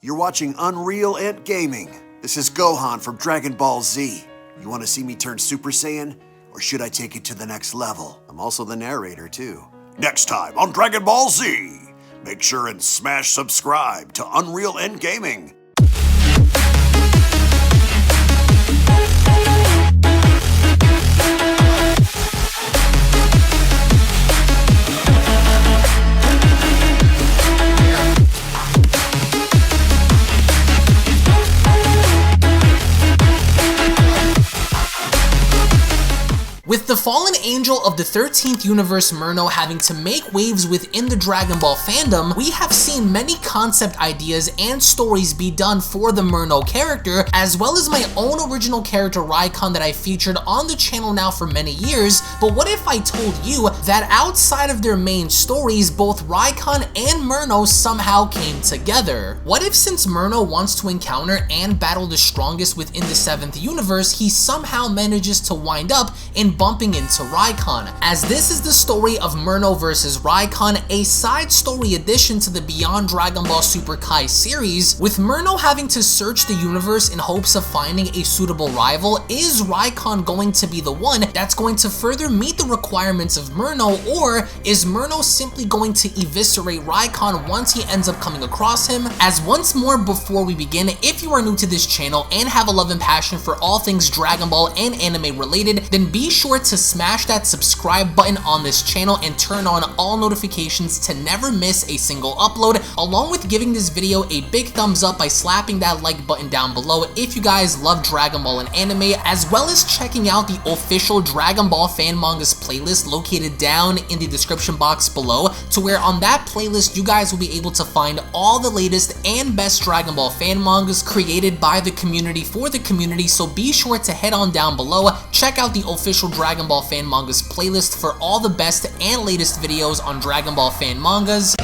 You're watching UnrealEntGaming. This is Gohan from Dragon Ball Z. You want to see me turn Super Saiyan? Or should I take it to the next level? I'm also the narrator, too. Next time on Dragon Ball Z, make sure and smash subscribe to UnrealEntGaming. With the fallen angel of the 13th universe Myrno having to make waves within the Dragon Ball fandom, we have seen many concept ideas and stories be done for the Myrno character, as well as my own original character Rykon that I featured on the channel now for many years. But what if I told you that outside of their main stories, both Rykon and Myrno somehow came together? What if, since Myrno wants to encounter and battle the strongest within the 7th universe, he somehow manages to wind up in bumping into Rykon, as this is the story of Myrno vs. Rykon, a side story addition to the Beyond Dragon Ball Super Kai series. With Myrno having to search the universe in hopes of finding a suitable rival, is Rykon going to be the one that's going to further meet the requirements of Myrno, or is Myrno simply going to eviscerate Rykon once he ends up coming across him? As once more before we begin, if you are new to this channel and have a love and passion for all things Dragon Ball and anime related, then be sure to smash that subscribe button on this channel and turn on all notifications to never miss a single upload, along with giving this video a big thumbs up by slapping that like button down below if you guys love Dragon Ball and anime, as well as checking out the official Dragon Ball fan mangas playlist located down in the description box below, to where on that playlist you guys will be able to find all the latest and best Dragon Ball fan mangas created by the community for the community. So be sure to head on down below, check out the official Dragon Ball fan mangas playlist for all the best and latest videos on Dragon Ball fan mangas.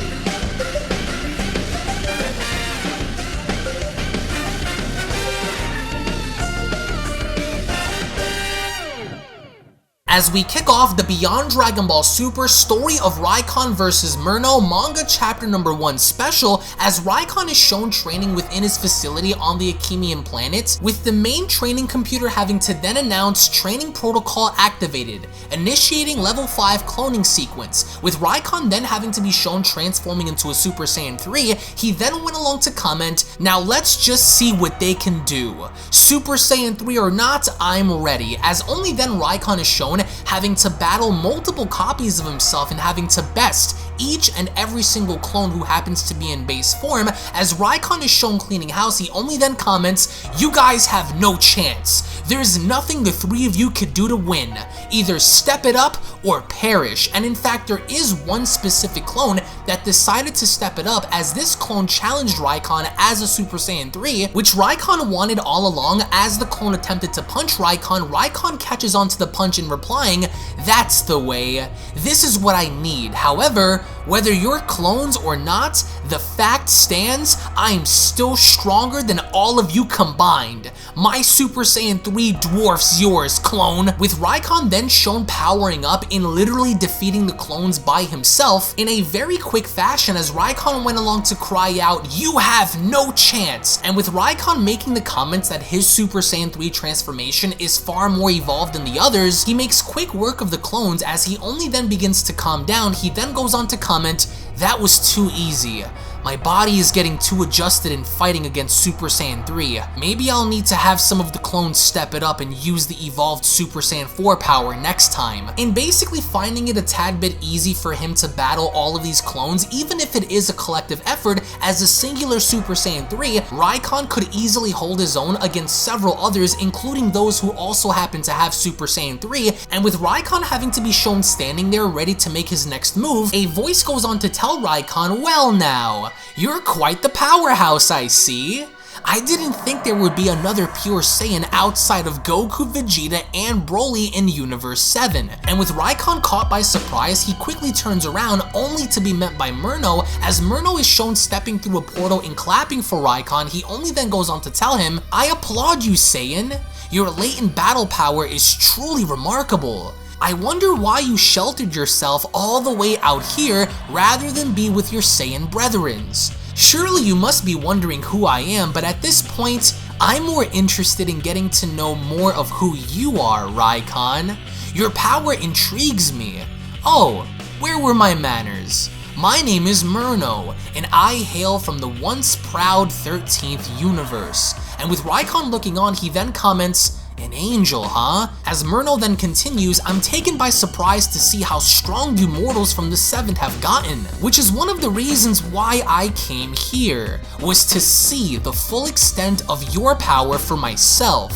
As we kick off the Beyond Dragon Ball Super Story of Rykon vs. Myrno manga chapter number 1 special, as Rykon is shown training within his facility on the Akimian planet, with the main training computer having to then announce training protocol activated, initiating level 5 cloning sequence. With Rykon then having to be shown transforming into a Super Saiyan 3, he then went along to comment, "Now let's just see what they can do. Super Saiyan 3 or not, I'm ready," as only then Rykon is shown having to battle multiple copies of himself and having to best each and every single clone who happens to be in base form. As Rykon is shown cleaning house, he only then comments, "You guys have no chance. There's nothing the three of you could do to win. Either step it up or perish." And in fact, there is one specific clone that decided to step it up, as this clone challenged Rykon as a Super Saiyan 3, which Rykon wanted all along. As the clone attempted to punch Rykon, Rykon catches onto the punch and replying, "That's the way. This is what I need. However, whether you're clones or not, the fact stands, I'm still stronger than all of you combined. My Super Saiyan 3 dwarfs yours, clone." With Rykon then shown powering up in literally defeating the clones by himself in a very quick fashion, as Rykon went along to cry out, "You have no chance." And with Rykon making the comments that his Super Saiyan 3 transformation is far more evolved than the others, he makes quick work of the clones. As he only then begins to calm down, he then goes on to comment, "That was too easy. My body is getting too adjusted in fighting against Super Saiyan 3. Maybe I'll need to have some of the clones step it up and use the evolved Super Saiyan 4 power next time." In basically finding it a tad bit easy for him to battle all of these clones, even if it is a collective effort, as a singular Super Saiyan 3, Rykon could easily hold his own against several others, including those who also happen to have Super Saiyan 3. And with Rykon having to be shown standing there ready to make his next move, a voice goes on to tell Rykon, "Well now, you're quite the powerhouse, I see. I didn't think there would be another pure Saiyan outside of Goku, Vegeta, and Broly in Universe 7. And with Rykon caught by surprise, he quickly turns around only to be met by Myrno. As Myrno is shown stepping through a portal and clapping for Rykon, he only then goes on to tell him, "I applaud you, Saiyan. Your latent battle power is truly remarkable. I wonder why you sheltered yourself all the way out here rather than be with your Saiyan brethrens. Surely you must be wondering who I am, but at this point, I'm more interested in getting to know more of who you are, Rykon. Your power intrigues me. Oh, where were my manners? My name is Myrno, and I hail from the once proud 13th universe. And with Rykon looking on, he then comments, "An angel, huh?" As Myrno then continues, "I'm taken by surprise to see how strong you mortals from the 7th have gotten, which is one of the reasons why I came here, was to see the full extent of your power for myself.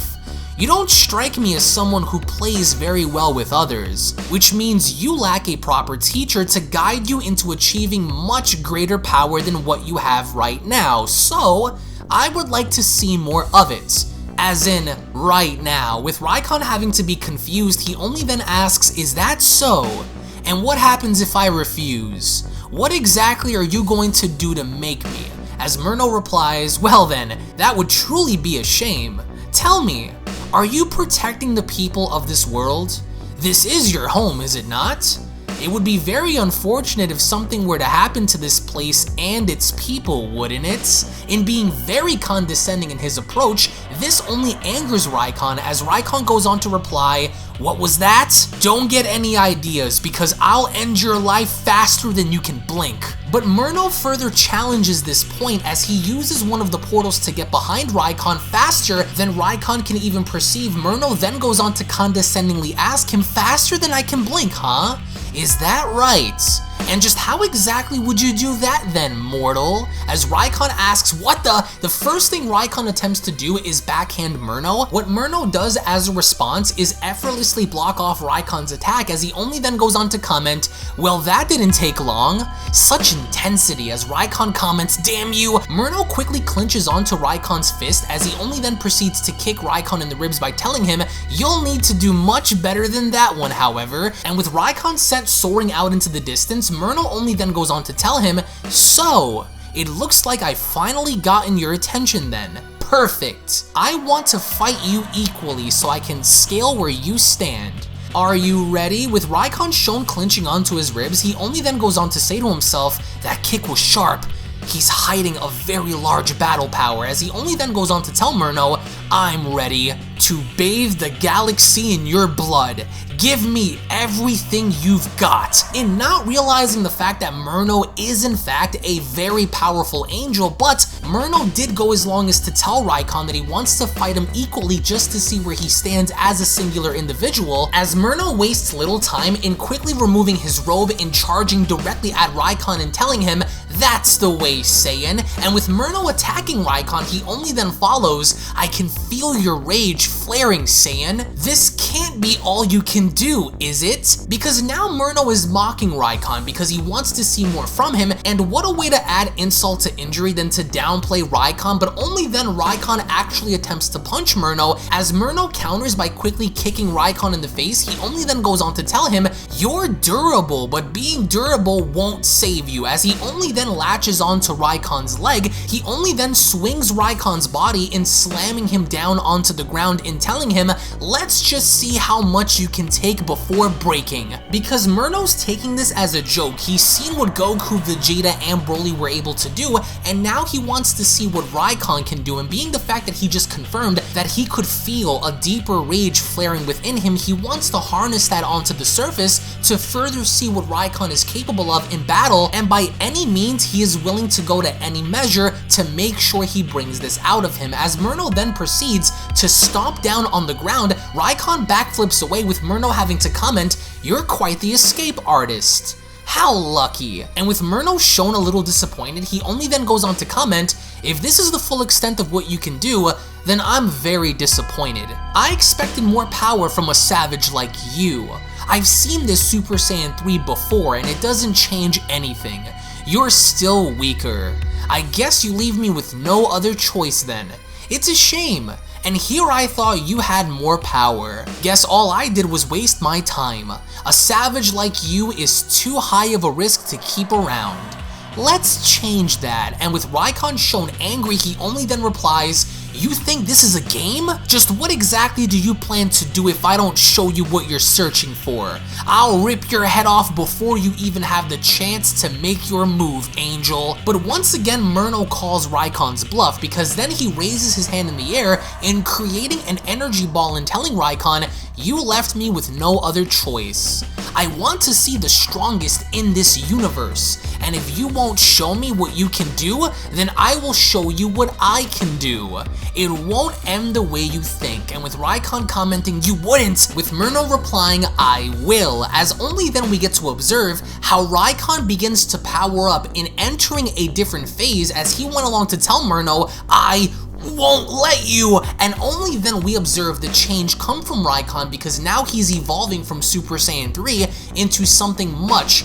You don't strike me as someone who plays very well with others, which means you lack a proper teacher to guide you into achieving much greater power than what you have right now, so I would like to see more of it." As in, right now. With Rykon having to be confused, he only then asks, "Is that so? And what happens if I refuse? What exactly are you going to do to make me?" As Myrno replies, "Well then, that would truly be a shame. Tell me, are you protecting the people of this world? This is your home, is it not? It would be very unfortunate if something were to happen to this place and its people, wouldn't it?" In being very condescending in his approach, this only angers Rykon as Rykon goes on to reply, "What was that? Don't get any ideas because I'll end your life faster than you can blink." But Myrno further challenges this point as he uses one of the portals to get behind Rykon faster than Rykon can even perceive. Myrno then goes on to condescendingly ask him, "Faster than I can blink, huh? Is that right? And just how exactly would you do that then, mortal?" As Rykon asks, "What the first thing Rykon attempts to do is backhand Myrno. What Myrno does as a response is effortlessly block off Rykon's attack as he only then goes on to comment, "Well, that didn't take long." Such intensity as Rykon comments, "Damn you." Myrno quickly clinches onto Rykon's fist as he only then proceeds to kick Rykon in the ribs by telling him, "You'll need to do much better than that one, however." And with Rykon set soaring out into the distance, Myrno only then goes on to tell him, "So, it looks like I've finally gotten your attention then. Perfect. I want to fight you equally so I can scale where you stand. Are you ready?" With Rykon shown clinching onto his ribs, he only then goes on to say to himself, "That kick was sharp. He's hiding a very large battle power," as he only then goes on to tell Myrno, "I'm ready to bathe the galaxy in your blood. Give me everything you've got." In not realizing the fact that Myrno is in fact a very powerful angel, but Myrno did go as long as to tell Rykon that he wants to fight him equally just to see where he stands as a singular individual, as Myrno wastes little time in quickly removing his robe and charging directly at Rykon and telling him, "That's the way, Saiyan." And with Myrno attacking Rykon, he only then follows, "I can feel your rage flaring, Saiyan. This can't be all you can do, is it?" Because now Myrno is mocking Rykon because he wants to see more from him, and what a way to add insult to injury than to downplay Rykon, but only then Rykon actually attempts to punch Myrno. As Myrno counters by quickly kicking Rykon in the face, he only then goes on to tell him, "You're durable, but being durable won't save you." As he only then latches onto Rykon's leg, he only then swings Rykon's body in slamming him down onto the ground and telling him, "Let's just see how much you can take before breaking." Because Myrno's taking this as a joke, he's seen what Goku, Vegeta, and Broly were able to do, and now he wants to see what Rykon can do, and being the fact that he just confirmed that he could feel a deeper rage flaring within him, he wants to harness that onto the surface to further see what Rykon is capable of in battle, and by any means he is willing to go to any measure to make sure he brings this out of him. As Myrno then proceeds to stomp down on the ground, Rykon backflips away with Myrno having to comment, "You're quite the escape artist. How lucky." And with Myrno shown a little disappointed, he only then goes on to comment, "If this is the full extent of what you can do, then I'm very disappointed. I expected more power from a savage like you. I've seen this Super Saiyan 3 before and it doesn't change anything. You're still weaker. I guess you leave me with no other choice then. It's a shame. And here I thought you had more power. Guess all I did was waste my time. A savage like you is too high of a risk to keep around. Let's change that." And with Rykon shown angry, he only then replies, You think this is a game? Just what exactly do you plan to do if I don't show you what you're searching for? I'll rip your head off before you even have the chance to make your move, Angel. But once again, Myrno calls Rykon's bluff, because then he raises his hand in the air and creating an energy ball and telling Rykon, you left me with no other choice. I want to see the strongest in this universe, and if you won't show me what you can do, then I will show you what I can do. It won't end the way you think, and with Rykon commenting, you wouldn't, with Myrno replying, I will, as only then we get to observe how Rykon begins to power up in entering a different phase as he went along to tell Myrno, I won't let you, and only then we observe the change come from Rykon, because now he's evolving from Super Saiyan 3 into something much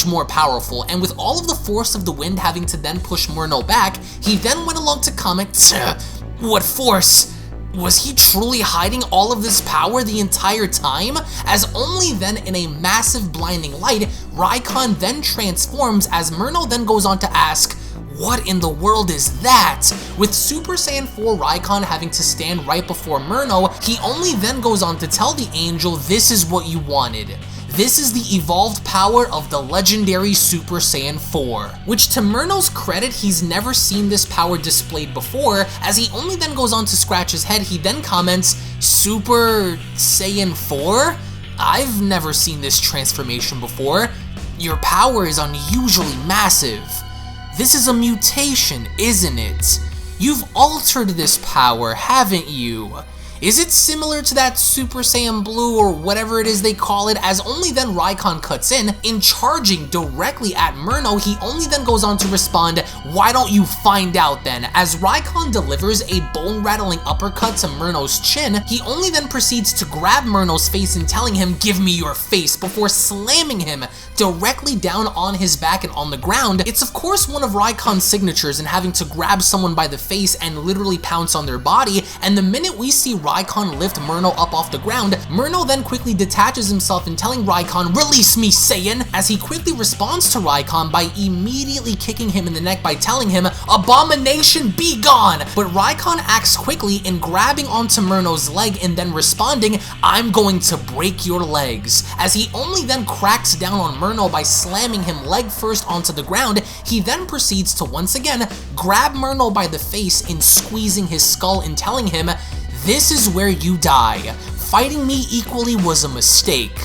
more powerful, and with all of the force of the wind having to then push Myrno back, he then went along to comment, what force? Was he truly hiding all of this power the entire time? As only then in a massive blinding light, Rykon then transforms, as Myrno then goes on to ask, what in the world is that? With Super Saiyan 4 Rykon having to stand right before Myrno, he only then goes on to tell the Angel, this is what you wanted. This is the evolved power of the legendary Super Saiyan 4, which to Myrno's credit, he's never seen this power displayed before. As he only then goes on to scratch his head, he then comments, Super Saiyan 4? I've never seen this transformation before. Your power is unusually massive. This is a mutation, isn't it? You've altered this power, haven't you? Is it similar to that Super Saiyan Blue or whatever it is they call it? As only then Rykon cuts in charging directly at Myrno, he only then goes on to respond, why don't you find out then? As Rykon delivers a bone-rattling uppercut to Myrno's chin, he only then proceeds to grab Myrno's face and telling him, give me your face, before slamming him directly down on his back and on the ground. It's of course one of Rykon's signatures in having to grab someone by the face and literally pounce on their body, and the minute we see Rykon lift Myrno up off the ground, Myrno then quickly detaches himself and telling Rykon, release me, Saiyan, as he quickly responds to Rykon by immediately kicking him in the neck by telling him, abomination, be gone! But Rykon acts quickly in grabbing onto Myrno's leg and then responding, I'm going to break your legs, as he only then cracks down on Myrno by slamming him leg first onto the ground. He then proceeds to once again grab Myrno by the face in squeezing his skull and telling him, this is where you die. Fighting me equally was a mistake.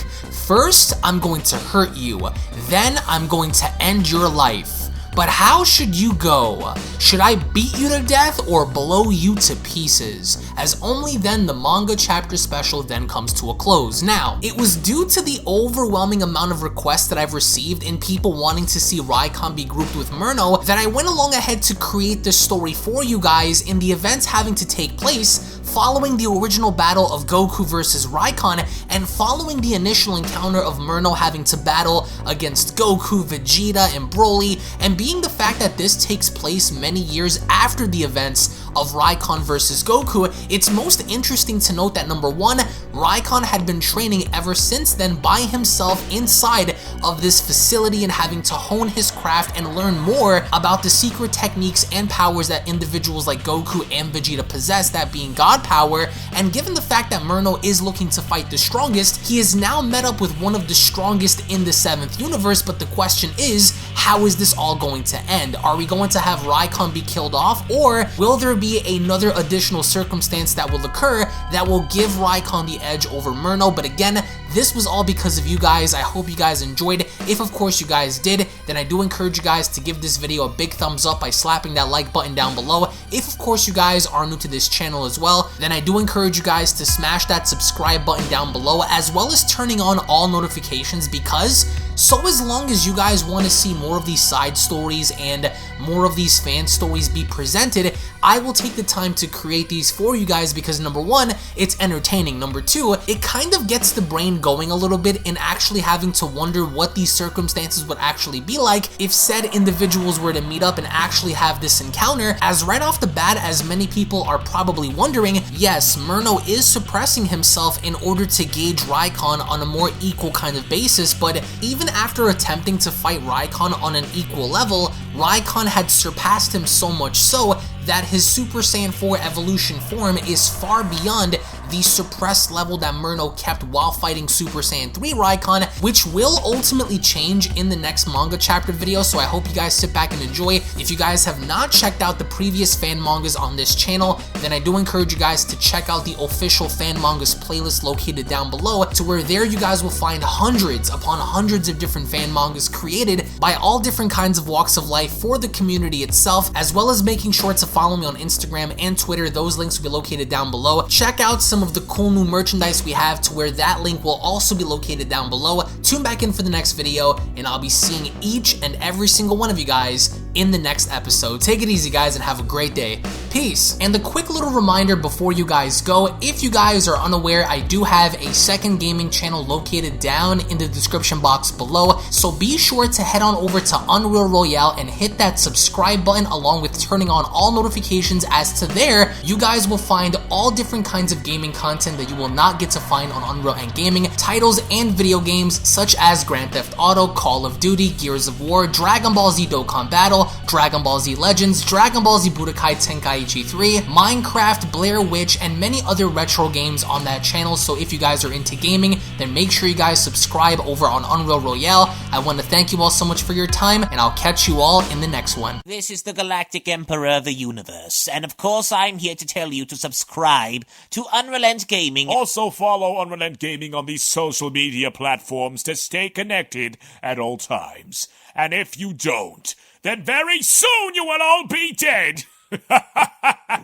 First, I'm going to hurt you. Then, I'm going to end your life. But how should you go? Should I beat you to death or blow you to pieces? As only then the manga chapter special then comes to a close. Now, it was due to the overwhelming amount of requests that I've received and people wanting to see Rykon be grouped with Myrno that I went along ahead to create this story for you guys in the events having to take place following the original battle of Goku versus Rykon and following the initial encounter of Myrno having to battle against Goku, Vegeta, and Broly, and being the fact that this takes place many years after the events of Rykon versus Goku, it's most interesting to note that number one, Rykon had been training ever since then by himself inside of this facility and having to hone his craft and learn more about the secret techniques and powers that individuals like Goku and Vegeta possess, that being God power, and given the fact that Myrno is looking to fight the strongest, he is now met up with one of the strongest in the 7th universe, but the question is, how is this all going to end? Are we going to have Rykon be killed off, or will there be another additional circumstance that will occur that will give Rykon the edge over Myrno? But again, this was all because of you guys. I hope you guys enjoyed. If of course you guys did, then I do encourage you guys to give this video a big thumbs up by slapping that like button down below. If of course you guys are new to this channel as well, then I do encourage you guys to smash that subscribe button down below, as well as turning on all notifications, because so as long as you guys want to see more of these side stories and more of these fan stories be presented, I will take the time to create these for you guys, because number one, it's entertaining. Number two, it kind of gets the brain going a little bit in actually having to wonder what these circumstances would actually be like if said individuals were to meet up and actually have this encounter, as right off the bat, as many people are probably wondering, yes, Myrno is suppressing himself in order to gauge Rykon on a more equal kind of basis, but even after attempting to fight Rykon on an equal level, Rykon had surpassed him so much so that his Super Saiyan 4 evolution form is far beyond the suppressed level that Myrno kept while fighting Super Saiyan 3 Rykon, which will ultimately change in the next manga chapter video, so I hope you guys sit back and enjoy. If you guys have not checked out the previous fan mangas on this channel, then I do encourage you guys to check out the official fan mangas playlist located down below, to where there you guys will find hundreds upon hundreds of different fan mangas created by all different kinds of walks of life for the community itself, as well as making sure to follow me on Instagram and Twitter. Those links will be located down below. Check out some of the cool new merchandise we have, to where that link will also be located down below. Tune back in for the next video, and I'll be seeing each and every single one of you guys in the next episode. Take it easy, guys, and have a great day. Peace. And a quick little reminder before you guys go, if you guys are unaware, I do have a second gaming channel located down in the description box below, so be sure to head on over to Unreal Royale and hit that subscribe button, along with turning on all notifications, as to there you guys will find all different kinds of gaming content that you will not get to find on UnrealEntGaming, titles and video games such as Grand Theft Auto, Call of Duty, Gears of War, Dragon Ball Z Dokkan Battle, Dragon Ball Z Legends, Dragon Ball Z Budokai Tenkaichi 3, Minecraft, Blair Witch, and many other retro games on that channel. So if you guys are into gaming, then make sure you guys subscribe over on Unreal Royale. I want to thank you all so much for your time, and I'll catch you all in the next one. This is the Galactic Emperor of the Universe, and of course I'm here to tell you to subscribe to UnrealEntGaming. Also follow UnrealEntGaming on these social media platforms to stay connected at all times. And if you don't, then very soon you will all be dead!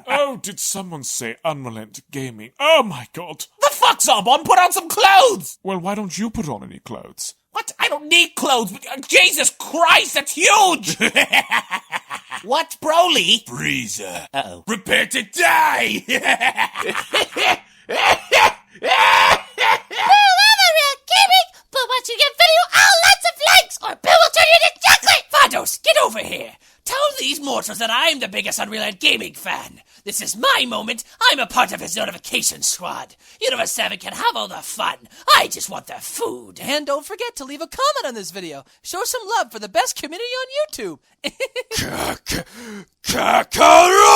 Oh, did someone say UnrealEntGaming? Oh my god. The fuck, Zarbon? Put on some clothes! Well, why don't you put on any clothes? What? I don't need clothes. Jesus Christ, that's huge! What, Broly? Freezer. Uh-oh. Prepare to die! But once you get video, lots of likes, or Bill will turn you into chocolate! Vados, get over here! Tell these mortals that I'm the biggest UnrealEntGaming fan. This is my moment. I'm a part of his notification squad. Universe 7 can have all the fun. I just want the food. And don't forget to leave a comment on this video. Show some love for the best community on YouTube. Kakarota!